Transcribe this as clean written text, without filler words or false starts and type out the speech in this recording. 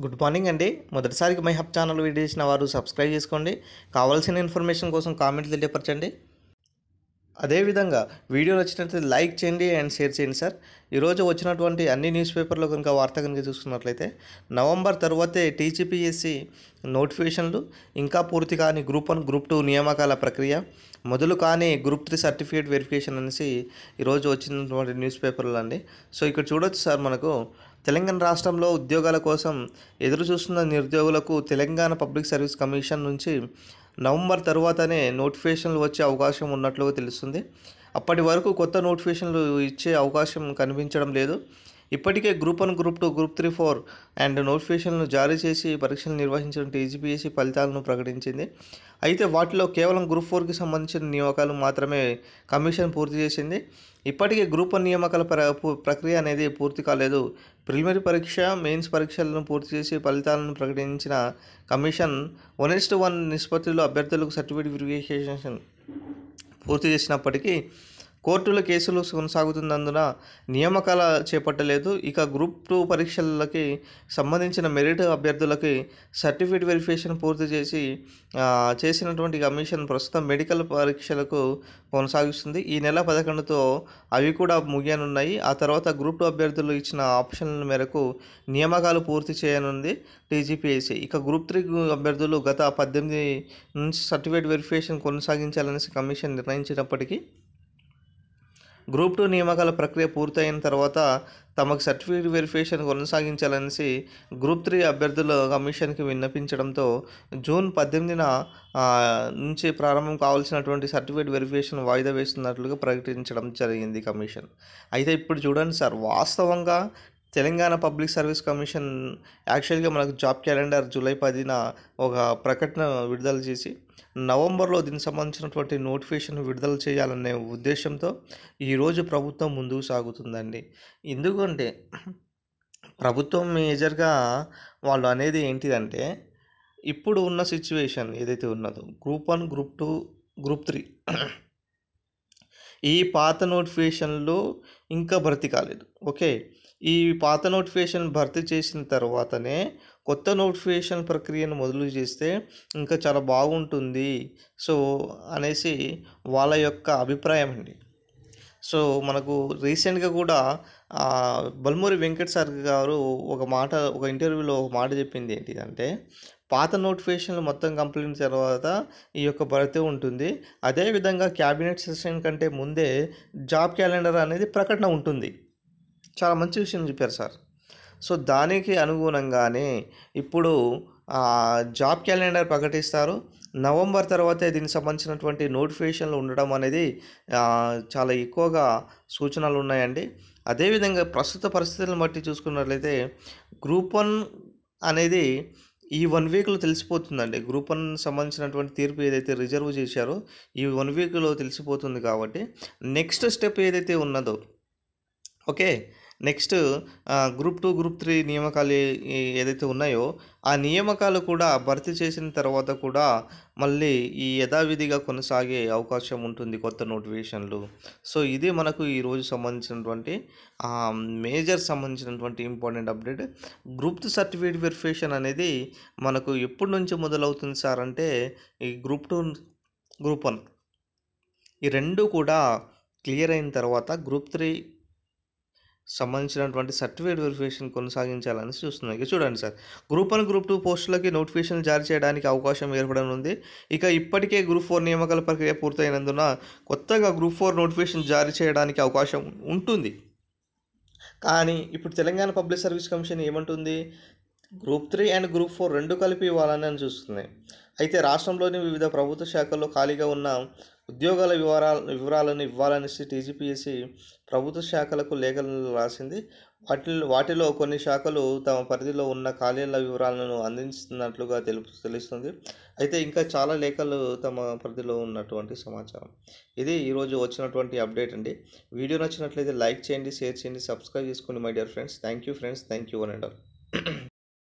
Good morning అండి. మొదటిసారికి my hub channel video చేసిన వారు సబ్స్క్రైబ్ చేసుకోండి. కావాల్సిన ఇన్ఫర్మేషన్ కోసం కామెంట్ తెలియపరచండి. అదేవిధంగా వీడియో నచ్చినట్లయితే లైక్ చేయండి అండ్ షేర్ చేయండి సార్. ఈరోజు వచ్చినటువంటి అన్ని న్యూస్ పేపర్లో కనుక వార్త కనుక చూసుకున్నట్లయితే నవంబర్ తర్వాతే టీజీపీఎస్సీ నోటిఫికేషన్లు, ఇంకా పూర్తి కాని గ్రూప్ 1 గ్రూప్ 2 నియామకాల ప్రక్రియ, మొదలు కానీ గ్రూప్ 3 సర్టిఫికేట్ వెరిఫికేషన్ అనేసి ఈరోజు వచ్చినటువంటి న్యూస్ పేపర్లు అండి. సో ఇక్కడ చూడొచ్చు సార్, మనకు తెలంగాణ రాష్ట్రంలో ఉద్యోగాల కోసం ఎదురు చూస్తున్న నిరుద్యోగులకు తెలంగాణ పబ్లిక్ సర్వీస్ కమిషన్ నుంచి నవంబర్ తర్వాతనే నోటిఫికేషన్లు వచ్చే అవకాశం ఉన్నట్లుగా తెలుస్తుంది. అప్పటి వరకు కొత్త నోటిఫికేషన్లు ఇచ్చే అవకాశం కనిపించడం లేదు. ఇప్పటికే గ్రూప్ 1 గ్రూప్ 2 గ్రూప్ 3 4 అండ్ నోటిఫికేషన్లు జారీ చేసి పరీక్షలు నిర్వహించిన టీజీపీఎస్సీ ఫలితాలను ప్రకటించింది. అయితే వాటిలో కేవలం గ్రూప్ 4కి సంబంధించిన నియామకాలు మాత్రమే కమిషన్ పూర్తి చేసింది. ఇప్పటికే గ్రూప్ 1 నియామకాల ప్రక్రియ అనేది పూర్తి కాలేదు. ప్రిలిమినరీ పరీక్ష, మెయిన్స్ పరీక్షలను పూర్తి చేసి ఫలితాలను ప్రకటించిన కమిషన్ 1:1 నిష్పత్తిలో అభ్యర్థులకు సర్టిఫికేట్ వెరిఫికేషన్ పూర్తి చేసినప్పటికీ కోర్టుల కేసులు కొనసాగుతున్నందున నియామకాల చేపట్టలేదు. ఇక గ్రూప్ 2 పరీక్షలకి సంబంధించిన మెరిట్ అభ్యర్థులకి సర్టిఫికేట్ వెరిఫికేషన్ పూర్తి చేసినటువంటి కమిషన్ ప్రస్తుతం మెడికల్ పరీక్షలకు కొనసాగిస్తుంది. ఈ నెల 11తో అవి కూడా ముగియనున్నాయి. ఆ తర్వాత గ్రూప్ 2 అభ్యర్థులు ఇచ్చిన ఆప్షన్ల మేరకు నియామకాలు పూర్తి చేయనుంది టీజీపీఎస్సీ. ఇక గ్రూప్ 3 అభ్యర్థులు గత 18 నుంచి సర్టిఫికేట్ వెరిఫికేషన్ కొనసాగించాలనేసి కమిషన్ నిర్ణయించినప్పటికీ గ్రూప్ 2 నియామకాల ప్రక్రియ పూర్తయిన తర్వాత తమకు సర్టిఫికేట్ వెరిఫికేషన్ కొనసాగించాలనేసి గ్రూప్ 3 అభ్యర్థులు కమిషన్కి విన్నపించడంతో జూన్ 18న నుంచి ప్రారంభం కావాల్సినటువంటి సర్టిఫికేట్ వెరిఫికేషన్ వాయిదా వేస్తున్నట్లుగా ప్రకటించడం జరిగింది కమిషన్. అయితే ఇప్పుడు చూడండి సార్, వాస్తవంగా తెలంగాణ పబ్లిక్ సర్వీస్ కమిషన్ యాక్చువల్గా మనకు జాబ్ క్యాలెండర్ జూలై 10న ఒక ప్రకటన విడుదల చేసి నవంబర్లో దీనికి సంబంధించినటువంటి నోటిఫికేషన్ విడుదల చేయాలనే ఉద్దేశంతో ఈరోజు ప్రభుత్వం ముందుకు సాగుతుందండి. ఎందుకంటే ప్రభుత్వం మేజర్గా వాళ్ళు అనేది ఏంటిదంటే, ఇప్పుడు ఉన్న సిచ్యువేషన్ ఏదైతే ఉన్నదో గ్రూప్ 1 గ్రూప్ 2 గ్రూప్ 3 ఈ పాత నోటిఫికేషన్లు ఇంకా భర్తీ కాలేదు. ఓకే, ఈ పాత నోటిఫికేషన్ భర్తీ చేసిన తర్వాతనే కొత్త నోటిఫికేషన్ ప్రక్రియను మొదలు చేస్తే ఇంకా చాలా బాగుంటుంది సో అనేసి వాళ్ళ యొక్క అభిప్రాయం అండి. సో మనకు రీసెంట్గా కూడా బల్మూరి వెంకట్ సార్ గారు ఒక ఇంటర్వ్యూలో ఒక మాట చెప్పింది ఏంటిదంటే, పాత నోటిఫికేషన్లు మొత్తం కంప్లీట్ తర్వాత ఈ యొక్క భర్తీ ఉంటుంది. అదేవిధంగా క్యాబినెట్ సెషన్ కంటే ముందే జాబ్ క్యాలెండర్ అనేది ప్రకటన ఉంటుంది. చాలా మంచి విషయం చెప్పారు సార్. సో దానికి అనుగుణంగానే ఇప్పుడు జాబ్ క్యాలెండర్ ప్రకటిస్తారు. నవంబర్ తర్వాతే దీనికి సంబంధించినటువంటి నోటిఫికేషన్లు ఉండడం అనేది చాలా ఎక్కువగా సూచనలు ఉన్నాయండి. అదేవిధంగా ప్రస్తుత పరిస్థితులను బట్టి చూసుకున్నట్లయితే గ్రూప్ 1 అనేది ఈ 1 వీక్లో తెలిసిపోతుందండి. గ్రూప్ 1 సంబంధించినటువంటి తీర్పు ఏదైతే రిజర్వ్ చేశారో ఈ 1 వీక్లో తెలిసిపోతుంది. కాబట్టి నెక్స్ట్ స్టెప్ ఏదైతే ఉన్నదో, ఓకే, నెక్స్ట్ గ్రూప్ 2 గ్రూప్ 3 నియామకాలు ఏదైతే ఉన్నాయో ఆ నియామకాలు కూడా భర్తీ చేసిన తర్వాత కూడా మళ్ళీ ఈ యథావిధిగా కొనసాగే అవకాశం ఉంటుంది కొత్త నోటిఫికేషన్లు. సో ఇది మనకు ఈరోజు సంబంధించినటువంటి మేజర్ సంబంధించినటువంటి important update. Group 2 certificate verification అనేది మనకు ఎప్పటి నుంచి మొదలవుతుంది సార్ అంటే, ఈ గ్రూప్ 2 గ్రూప్ 1 ఈ రెండు కూడా క్లియర్ అయిన తర్వాత గ్రూప్ 3 సంబంధించినటువంటి సర్టిఫికేట్ వెరిఫికేషన్ కొనసాగించాలని చూస్తున్నాయి. ఇక చూడండి సార్, గ్రూప్ 1 గ్రూప్ 2 పోస్టులకి నోటిఫికేషన్ జారీ చేయడానికి అవకాశం ఏర్పడనుంది. ఇక ఇప్పటికే గ్రూప్ 4 నియామకాల ప్రక్రియ పూర్తయినందున కొత్తగా గ్రూప్ 4 నోటిఫికేషన్ జారీ చేయడానికి అవకాశం ఉంటుంది. కానీ ఇప్పుడు తెలంగాణ పబ్లిక్ సర్వీస్ కమిషన్ ఏమంటుంది, గ్రూప్ 3 అండ్ గ్రూప్ 4 రెండు కలిపి ఇవ్వాలని చూస్తున్నాయి. అయితే రాష్ట్రంలోని వివిధ ప్రభుత్వ శాఖల్లో ఖాళీగా ఉన్న ఉద్యోగాల వివరాలను ఇవ్వాలనేసి టీజీపీఎస్సీ ప్రభుత్వ శాఖలకు లేఖలు రాసింది. వాటిలో కొన్ని శాఖలు తమ పరిధిలో ఉన్న ఖాళీల వివరాలను అందిస్తున్నట్లుగా తెలుస్తుంది. అయితే ఇంకా చాలా లేఖలు తమ పరిధిలో ఉన్నటువంటి సమాచారం. ఇది ఈరోజు వచ్చినటువంటి అప్డేట్ అండి. వీడియో నచ్చినట్లయితే లైక్ చేయండి, షేర్ చేయండి, సబ్స్క్రైబ్ చేసుకోండి my dear friends. Thank you friends, thank you one and all.